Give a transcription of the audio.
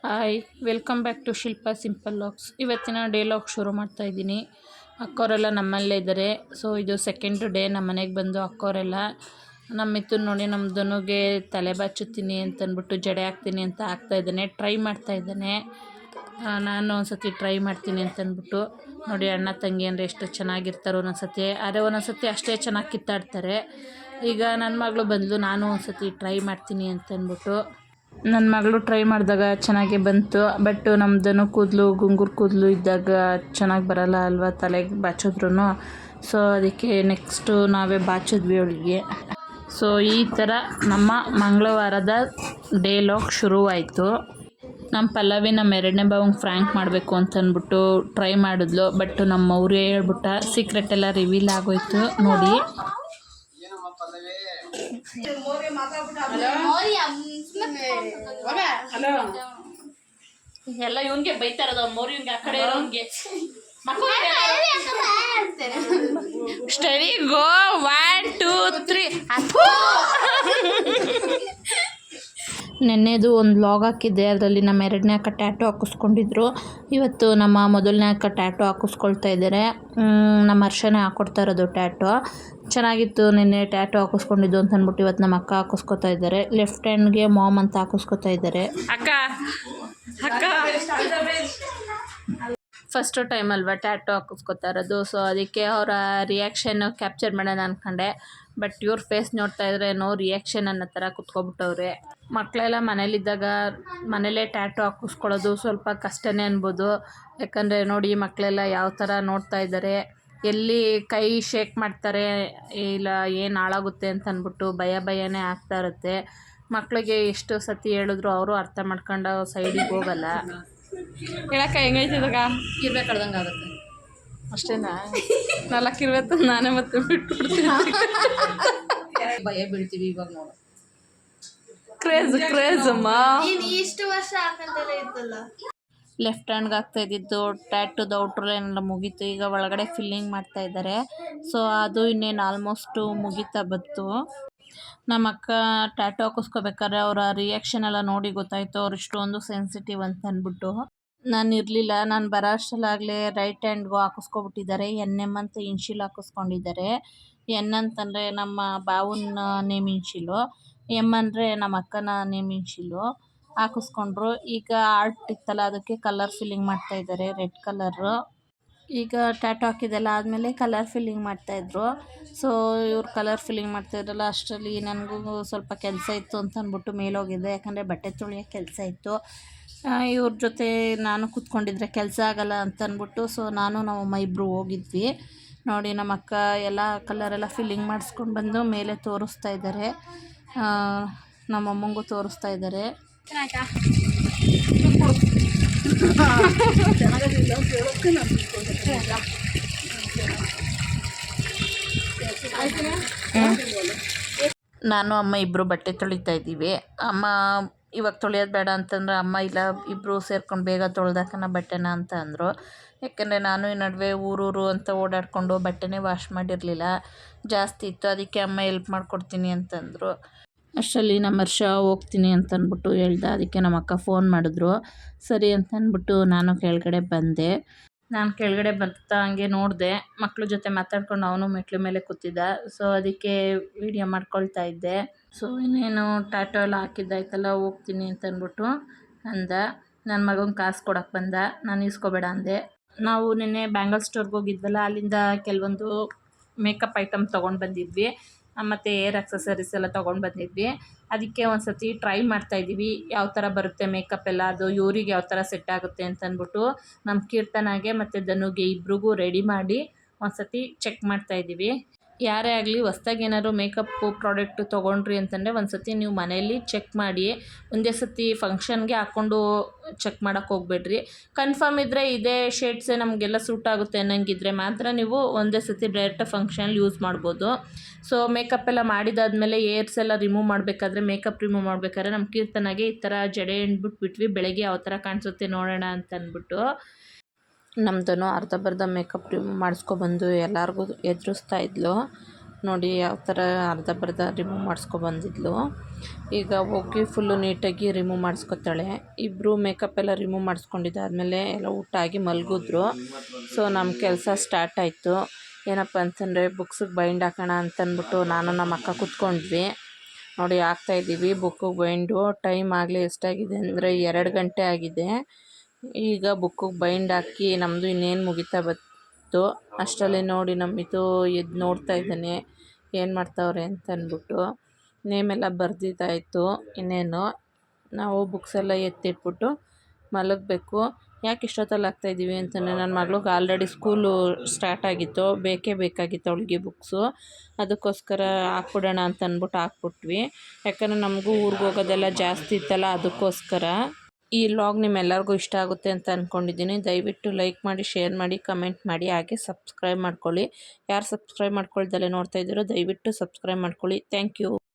Hi, welcome back to Shilpa simple logs. ಇವತ್ತಿನ day log ಶುರು ಮಾಡ್ತಾ ಇದ್ದೀನಿ. ಅಕ್ಕವರೆಲ್ಲ ನಮ್ಮಲ್ಲೇ ಇದ್ದಾರೆ. ಸೊ ಇದು ಸೆಕೆಂಡ್ ಡೇ ನಮ್ಮ ಮನೆಗೆ ಬಂದು ಅಕ್ಕವರೆಲ್ಲ ನಮ್ಮ ಮಿಥುನ್ ನೋಡಿ ನಮ್ಮ ಧನುಗೆ ತಲೆ ಬಾಚುತ್ತೀನಿ ಅಂತಂದ್ಬಿಟ್ಟು ಜಡೆ ಹಾಕ್ತೀನಿ ಅಂತ ಹಾಕ್ತಾಯಿದ್ದಾನೆ, ಟ್ರೈ ಮಾಡ್ತಾಯಿದ್ದಾನೆ. ನಾನು ಒಂದ್ಸತಿ ಟ್ರೈ ಮಾಡ್ತೀನಿ ಅಂತಂದ್ಬಿಟ್ಟು ನೋಡಿ ಅಣ್ಣ ತಂಗಿ ಅಂದರೆ ಎಷ್ಟು ಚೆನ್ನಾಗಿರ್ತಾರೋ ಒಂದೊಂದ್ಸತಿ, ಆದರೆ ಒಂದೊಂದ್ಸತಿ ಅಷ್ಟೇ ಚೆನ್ನಾಗಿ ಕಿತ್ತಾಡ್ತಾರೆ. ಈಗ ನನ್ನ ಮಗಳು ಬಂದಳು, ನಾನು ಒಂದ್ಸತಿ ಟ್ರೈ ಮಾಡ್ತೀನಿ ಅಂತಂದ್ಬಿಟ್ಟು ನನ್ನ ಮಗಳು ಟ್ರೈ ಮಾಡಿದಾಗ ಚೆನ್ನಾಗೇ ಬಂತು. ಬಟ್ ನಮ್ಮದನ್ನು ಕೂದಲು ಗುಂಗುರು ಕೂದಲು ಇದ್ದಾಗ ಚೆನ್ನಾಗಿ ಬರಲ್ಲ ಅಲ್ವಾ ತಲೆಗೆ ಬಾಚಿದ್ರು. ಸೊ ಅದಕ್ಕೆ ನೆಕ್ಸ್ಟು ನಾವೇ ಬಾಚಿದ್ವಿ ಅವಳಿಗೆ. ಸೊ ಈ ಥರ ನಮ್ಮ ಮಂಗಳವಾರದ ಡೇ ಲಾಗ್ ಶುರುವಾಯಿತು. ನಮ್ಮ ಪಲ್ಲವಿ ನಮ್ಮ ಎರಡನೇ ಭಾವಂಗೆ ಫ್ರ್ಯಾಂಕ್ ಮಾಡಬೇಕು ಅಂತಂದ್ಬಿಟ್ಟು ಟ್ರೈ ಮಾಡಿದ್ಲು. ಬಟ್ ನಮ್ಮ ಅವರೇ ಹೇಳ್ಬಿಟ್ಟ, ಸೀಕ್ರೆಟ್ ಎಲ್ಲ ರಿವೀಲ್ ಆಗೋಯ್ತು ನೋಡಿ. ಎಲ್ಲ ಇವನ್ಗೆ ಬೈತಾ ಇರೋದು, ಮೋರಿ ಇವ್ಗೆ ಆ ಕಡೆ ಇರೋನ್ಗೆ ಸ್ಟಡಿ ಗೋ 1 2 3. ನೆನ್ನೆದು ಒಂದು ವ್ಲಾಗ್ ಹಾಕಿದ್ದೆ, ಅದರಲ್ಲಿ ನಮ್ಮ ಎರಡನೇ ಅಕ್ಕ ಟ್ಯಾಟು ಹಾಕಿಸ್ಕೊಂಡಿದ್ರು. ಇವತ್ತು ನಮ್ಮ ಮೊದಲನೇ ಅಕ್ಕ ಟ್ಯಾಟು ಹಾಕಿಸ್ಕೊಳ್ತಾ ಇದ್ದಾರೆ. ನಮ್ಮ ಹರ್ಷನೇ ಹಾಕ್ಕೊಡ್ತಾ ಇರೋದು ಟ್ಯಾಟು. ಚೆನ್ನಾಗಿತ್ತು ನಿನ್ನೆ ಟ್ಯಾಟು ಹಾಕಿಸ್ಕೊಂಡಿದ್ದು ಅಂತ ಅಂದ್ಬಿಟ್ಟು ಇವತ್ತು ನಮ್ಮ ಅಕ್ಕ ಹಾಕಿಸ್ಕೊತಾ ಇದ್ದಾರೆ. ಲೆಫ್ಟ್ ಹ್ಯಾಂಡ್ಗೆ ಮಾಮ್ ಅಂತ ಹಾಕಿಸ್ಕೊತಾ ಇದ್ದಾರೆ. ಅಕ್ಕ ಅಕ್ಕ ಫಸ್ಟ್ ಟೈಮ್ ಅಲ್ವಾ ಟ್ಯಾಟು ಹಾಕಿಸ್ಕೊತಾ ಇರೋದು. ಸೊ ಅದಕ್ಕೆ ಅವರ ರಿಯಾಕ್ಷನ್ ಕ್ಯಾಪ್ಚರ್ ಮಾಡೋಣ ಅಂದ್ಕೊಂಡೆ. ಬಟ್ ಇವ್ರ ಫೇಸ್ ನೋಡ್ತಾ ಇದ್ರೆ ನೋ ರಿಯಾಕ್ಷನ್ ಅನ್ನೋ ಥರ ಕುತ್ಕೊಬಿಟ್ಟವ್ರೆ. ಮಕ್ಕಳೆಲ್ಲ ಮನೇಲಿದ್ದಾಗ ಮನೇಲೇ ಟ್ಯಾಟು ಹಾಕಿಸ್ಕೊಳ್ಳೋದು ಸ್ವಲ್ಪ ಕಷ್ಟನೇ ಅನ್ಬೋದು. ಯಾಕಂದರೆ ನೋಡಿ ಮಕ್ಕಳೆಲ್ಲ ಯಾವ ಥರ ನೋಡ್ತಾ ಇದ್ದಾರೆ, ಎಲ್ಲಿ ಕೈ ಶೇಕ್ ಮಾಡ್ತಾರೆ ಇಲ್ಲ ಏನು ಹಾಳಾಗುತ್ತೆ ಅಂತ ಅಂದ್ಬಿಟ್ಟು ಭಯನೇ ಆಗ್ತಾ ಇರುತ್ತೆ. ಮಕ್ಕಳಿಗೆ ಎಷ್ಟು ಸತಿ ಹೇಳಿದ್ರು ಅವರು ಅರ್ಥ ಮಾಡ್ಕೊಂಡು ಸೈಡಿಗೆ ಹೋಗಲ್ಲ. ಹೇಳಕ್ಕ ಹೆಂಗೈತಿದಾಗ ಇರ್ಬೇಕು ಕಳ್ದಂಗೆ ಆಗುತ್ತೆ ಅಷ್ಟೇನಾ. 4 ಇರ್ಬೇಕು ನಾನೇ ಮತ್ತೆ ಬಿಟ್ಬಿಡ್ತೀನಿ. ಭಯ ಬೀಳ್ತೀವಿ ಇವಾಗ ನೋಡು. ಕ್ರೇಜ್ ಅಮ್ಮ. ಇಷ್ಟು ವರ್ಷ ಹಾಕಂತಲೇ ಇತ್ತಲ್ಲ. ಲೆಫ್ಟ್ ಹ್ಯಾಂಡ್ಗೆ ಆಗ್ತಾ ಇದ್ದಿದ್ದು ಟ್ಯಾಟುದ ಔಟ್ರ್ ಲೈನೆಲ್ಲ ಮುಗೀತು. ಈಗ ಒಳಗಡೆ ಫಿಲ್ಲಿಂಗ್ ಮಾಡ್ತಾ ಇದ್ದಾರೆ. ಸೊ ಅದು ಇನ್ನೇನು ಆಲ್ಮೋಸ್ಟು ಮುಗೀತಾ ಬಂತು. ನಮ್ಮ ಅಕ್ಕ ಟ್ಯಾಟು ಹಾಕಿಸ್ಕೋಬೇಕಾದ್ರೆ ಅವರ ರಿಯಾಕ್ಷನ್ ಎಲ್ಲ ನೋಡಿ ಗೊತ್ತಾಯಿತು ಅವ್ರು ಇಷ್ಟೊಂದು ಸೆನ್ಸಿಟಿವ್ ಅಂತ ಅಂದ್ಬಿಟ್ಟು. ನಾನು ಇರಲಿಲ್ಲ, ನಾನು ಬರೋ ಅಷ್ಟರಲ್ಲಾಗಲೇ ರೈಟ್ ಹ್ಯಾಂಡ್ಗೂ ಹಾಕಿಸ್ಕೊಬಿಟ್ಟಿದ್ದಾರೆ. NM ಅಂತ ಇನ್ಶಿಲ್ ಹಾಕಿಸ್ಕೊಂಡಿದ್ದಾರೆ. N ಅಂತಂದರೆ ನಮ್ಮ ಬಾವನ ನೇಮ್ ಇನ್ಶಿಲು, M ಅಂದರೆ ನಮ್ಮ ಅಕ್ಕನ ನೇಮ್ ಇನ್ಶಿಲು ಹಾಕಿಸ್ಕೊಂಡ್ರು. ಈಗ ಆರ್ಟ್ ಇತ್ತಲ್ಲ ಅದಕ್ಕೆ ಕಲರ್ ಫಿಲ್ಲಿಂಗ್ ಮಾಡ್ತಾಯಿದ್ದಾರೆ, ರೆಡ್ ಕಲರು. ಈಗ ಟ್ಯಾಟು ಹಾಕಿದ್ದೆಲ್ಲ ಆದಮೇಲೆ ಕಲರ್ ಫಿಲ್ಲಿಂಗ್ ಮಾಡ್ತಾಯಿದ್ರು. ಸೊ ಇವ್ರು ಕಲರ್ ಫಿಲ್ಲಿಂಗ್ ಮಾಡ್ತಾಯಿದ್ರಲ್ಲ ಅಷ್ಟರಲ್ಲಿ ನನಗೂ ಸ್ವಲ್ಪ ಕೆಲಸ ಇತ್ತು ಅಂತ ಅಂದ್ಬಿಟ್ಟು ಮೇಲೋಗಿದ್ದೆ. ಯಾಕಂದರೆ ಬಟ್ಟೆ ತೊಳೆಯೋ ಕೆಲಸ ಇತ್ತು. ಇವ್ರ ಜೊತೆ ನಾನು ಕೂತ್ಕೊಂಡಿದ್ರೆ ಕೆಲಸ ಆಗಲ್ಲ ಅಂತ ಅಂದ್ಬಿಟ್ಟು ಸೊ ನಾನು ನಮ್ಮಮ್ಮ ಇಬ್ಬರು ಹೋಗಿದ್ವಿ. ನೋಡಿ ನಮ್ಮ ಅಕ್ಕ ಎಲ್ಲ ಕಲರೆಲ್ಲ ಫಿಲ್ಲಿಂಗ್ ಮಾಡಿಸ್ಕೊಂಡು ಬಂದು ಮೇಲೆ ತೋರಿಸ್ತಾ ಇದ್ದಾರೆ. ನಮ್ಮಮ್ಮಂಗೂ ತೋರಿಸ್ತಾ ಇದ್ದಾರೆ. ನಾನು ಅಮ್ಮ ಇಬ್ಬರು ಬಟ್ಟೆ ತೊಳಿತಾ ಇದ್ದೀವಿ. ಅಮ್ಮ ಇವಾಗ ತೊಳೆಯೋದು ಬೇಡ ಅಂತಂದ್ರೆ ಅಮ್ಮ ಇಲ್ಲ ಇಬ್ಬರು ಸೇರ್ಕೊಂಡು ಬೇಗ ತೊಳೆದಾಕನ ಬಟ್ಟೆನ ಅಂತ ಅಂದರು. ಯಾಕೆಂದರೆ ನಾನು ಈ ನಡುವೆ ಊರೂರು ಅಂತ ಓಡಾಡಿಕೊಂಡು ಬಟ್ಟೆನೇ ವಾಶ್ ಮಾಡಿರಲಿಲ್ಲ, ಜಾಸ್ತಿ ಇತ್ತು. ಅದಕ್ಕೆ ಅಮ್ಮ ಹೆಲ್ಪ್ ಮಾಡಿಕೊಡ್ತೀನಿ ಅಂತಂದರು. ಅಷ್ಟರಲ್ಲಿ ನಮ್ಮ ಹರ್ಷ ಹೋಗ್ತೀನಿ ಅಂತಂದ್ಬಿಟ್ಟು ಹೇಳ್ದೆ. ಅದಕ್ಕೆ ನಮ್ಮ ಅಕ್ಕ ಫೋನ್ ಮಾಡಿದ್ರು. ಸರಿ ಅಂತಂದ್ಬಿಟ್ಟು ನಾನು ಕೆಳಗಡೆ ಬಂದೆ. ನಾನು ಕೆಳಗಡೆ ಬರ್ತಾ ಹಂಗೆ ನೋಡಿದೆ, ಮಕ್ಳ ಜೊತೆ ಮಾತಾಡ್ಕೊಂಡು ಅವನು ಮೆಟ್ಲು ಮೇಲೆ ಕೂತಿದ್ದ. ಸೊ ಅದಕ್ಕೆ ವೀಡಿಯೋ ಮಾಡ್ಕೊಳ್ತಾ ಇದ್ದೆ. ಸೊ ಇನ್ನೇನು ಟ್ಯಾಟೋ ಎಲ್ಲ ಹಾಕಿದ್ದಾಯ್ತಲ್ಲ ಹೋಗ್ತೀನಿ ಅಂತಂದ್ಬಿಟ್ಟು ಅಂದ. ನನ್ನ ಮಗಂಗೆ ಕಾಸು ಕೊಡೋಕ್ಕೆ ಬಂದ, ನಾನು ಇಸ್ಕೊಬೇಡ ಅಂದೆ. ನಾವು ನಿನ್ನೆ ಬ್ಯಾಂಗಲ್ ಸ್ಟೋರ್ಗೆ ಹೋಗಿದ್ವಲ್ಲ, ಅಲ್ಲಿಂದ ಕೆಲವೊಂದು ಮೇಕಪ್ ಐಟಮ್ ತೊಗೊಂಡು ಬಂದಿದ್ವಿ ಮತ್ತು ಏರ್ ಅಕ್ಸಸರೀಸ್ ಎಲ್ಲ ತೊಗೊಂಡು ಬಂದಿದ್ವಿ. ಅದಕ್ಕೆ ಒಂದು ಸತಿ ಟ್ರೈ ಮಾಡ್ತಾಯಿದ್ದೀವಿ ಯಾವ ಥರ ಬರುತ್ತೆ ಮೇಕಪ್ ಎಲ್ಲ, ಅದು ಇವ್ರಿಗೆ ಯಾವ ಥರ ಸೆಟ್ ಆಗುತ್ತೆ ಅಂತಂದ್ಬಿಟ್ಟು ನಮ್ಮ ಕೀರ್ತನಾಗೆ ಮತ್ತು ಧನುಗೆ ಇಬ್ರಿಗೂ ರೆಡಿ ಮಾಡಿ ಒಂದು ಸತಿ ಚೆಕ್ ಮಾಡ್ತಾಯಿದ್ದೀವಿ. ಯಾರೇ ಆಗಲಿ ಹೊಸ್ದಾಗಿ ಏನಾದ್ರು ಮೇಕಪ್ಪು ಪ್ರಾಡಕ್ಟು ತೊಗೊಂಡ್ರಿ ಅಂತಂದರೆ ಒಂದು ಸತಿ ನೀವು ಮನೆಯಲ್ಲಿ ಚೆಕ್ ಮಾಡಿ. ಒಂದೇ ಸತಿ ಫಂಕ್ಷನ್ಗೆ ಹಾಕ್ಕೊಂಡು ಚೆಕ್ ಮಾಡೋಕ್ಕೆ ಹೋಗ್ಬೇಡ್ರಿ. ಕನ್ಫರ್ಮ್ ಇದ್ದರೆ ಇದೇ ಶೇಡ್ಸೇ ನಮಗೆಲ್ಲ ಸೂಟ್ ಆಗುತ್ತೆ ಅನ್ನೋಂಗಿದ್ರೆ ಮಾತ್ರ ನೀವು ಒಂದೇ ಸತಿ ಡೈರೆಕ್ಟಾಗಿ ಫಂಕ್ಷನಲ್ಲಿ ಯೂಸ್ ಮಾಡ್ಬೋದು. ಸೊ ಮೇಕಪ್ ಎಲ್ಲ ಮಾಡಿದಾದ್ಮೇಲೆ ಏರ್ಸ್ ಎಲ್ಲ ರಿಮೂವ್ ಮಾಡಬೇಕಾದ್ರೆ, ಮೇಕಪ್ ರಿಮೂವ್ ಮಾಡಬೇಕಾದ್ರೆ ನಮ್ಮ ಕೀರ್ತನಾಗೆ ಈ ಥರ ಜಡೆ ಬಿಟ್ಬಿಟ್ವಿ. ಬೆಳಗ್ಗೆ ಯಾವ ಥರ ಕಾಣಿಸುತ್ತೆ ನೋಡೋಣ ಅಂತ ಅಂದ್ಬಿಟ್ಟು ನಮ್ಮದನ್ನು ಅರ್ಧ ಬರ್ಧ ಮೇಕಪ್ ರಿಮೂವ್ ಮಾಡಿಸ್ಕೊಬಂದು ಎಲ್ಲರಿಗೂ ಎದುರಿಸ್ತಾ ಇದ್ಲು. ನೋಡಿ ಯಾವ ಥರ ಅರ್ಧ ರಿಮೂವ್ ಮಾಡಿಸ್ಕೊಬಂದಿದ್ಲು. ಈಗ ಹೋಗಿ ಫುಲ್ಲು ನೀಟಾಗಿ ರಿಮೂವ್ ಮಾಡಿಸ್ಕೊತಾಳೆ. ಇಬ್ಬರು ಮೇಕಪ್ ಎಲ್ಲ ರಿಮೂವ್ ಮಾಡಿಸ್ಕೊಂಡಿದ್ದಾದಮೇಲೆ ಎಲ್ಲ ಊಟ ಆಗಿ ಮಲಗಿದ್ರು. ಸೊ ನಮ್ಮ ಕೆಲಸ ಸ್ಟಾರ್ಟ್ ಆಯಿತು. ಏನಪ್ಪ ಅಂತಂದರೆ ಬುಕ್ಸಿಗೆ ಬೈಂಡ್ ಹಾಕೋಣ ಅಂತಂದ್ಬಿಟ್ಟು ನಾನು ನಮ್ಮ ಅಕ್ಕ ಕೂತ್ಕೊಂಡ್ವಿ. ನೋಡಿ ಹಾಕ್ತಾಯಿದ್ದೀವಿ ಬುಕ್ಕಿಗೆ ಬೈಂಡು. ಟೈಮ್ ಆಗಲಿ ಎಷ್ಟಾಗಿದೆ ಅಂದರೆ 2 ಗಂಟೆ ಆಗಿದೆ. ಈಗ ಬುಕ್ಕಿಗೆ ಬೈಂಡ್ ಹಾಕಿ ನಮ್ಮದು ಇನ್ನೇನು ಮುಗಿತಾ ಬಂತು. ಅಷ್ಟರಲ್ಲಿ ನೋಡಿ ನಮ್ಮಿದು ಎದ್ದು ನೋಡ್ತಾ ಇದ್ದಾನೆ ಏನು ಮಾಡ್ತಾವ್ರೆ ಅಂತಂದ್ಬಿಟ್ಟು. ನೇಮೆಲ್ಲ ಬರೆದಿದ್ದಾಯಿತು. ಇನ್ನೇನು ನಾವು ಬುಕ್ಸೆಲ್ಲ ಎತ್ತಿಟ್ಬಿಟ್ಟು ಮಲಗಬೇಕು. ಯಾಕೆ ಇಷ್ಟೊತ್ತಲ್ಲಿ ಹಾಕ್ತಾಯಿದ್ದೀವಿ ಅಂತಂದರೆ ನನ್ನ ಮಗಳಿಗೆ ಆಲ್ರೆಡಿ ಸ್ಕೂಲು ಸ್ಟಾರ್ಟ್ ಆಗಿತ್ತು, ಬೇಕಾಗಿತ್ತು ಅವಳಿಗೆ ಬುಕ್ಸು. ಅದಕ್ಕೋಸ್ಕರ ಹಾಕ್ಬಿಡೋಣ ಅಂತ ಅಂದ್ಬಿಟ್ಟು ಹಾಕ್ಬಿಟ್ವಿ. ಯಾಕಂದರೆ ನಮಗೂ ಊರಿಗೆ ಹೋಗೋದೆಲ್ಲ ಜಾಸ್ತಿ ಇತ್ತಲ್ಲ, ಅದಕ್ಕೋಸ್ಕರ. ಈ ವ್ಲಾಗ್ ನಿಮ್ಮೆಲ್ಲರಿಗೂ ಇಷ್ಟ ಆಗುತ್ತೆ ಅಂತ ಅಂದ್ಕೊಂಡಿದ್ದೀನಿ. ದಯವಿಟ್ಟು ಲೈಕ್ ಮಾಡಿ, ಶೇರ್ ಮಾಡಿ, ಕಮೆಂಟ್ ಮಾಡಿ, ಹಾಗೆ ಸಬ್ಸ್ಕ್ರೈಬ್ ಮಾಡ್ಕೊಳ್ಳಿ. ಯಾರು ಸಬ್ಸ್ಕ್ರೈಬ್ ಮಾಡ್ಕೊಳ್ದಲ್ಲೇ ನೋಡ್ತಾ ಇದ್ದೀರೋ ದಯವಿಟ್ಟು ಸಬ್ಸ್ಕ್ರೈಬ್ ಮಾಡ್ಕೊಳ್ಳಿ. Thank you.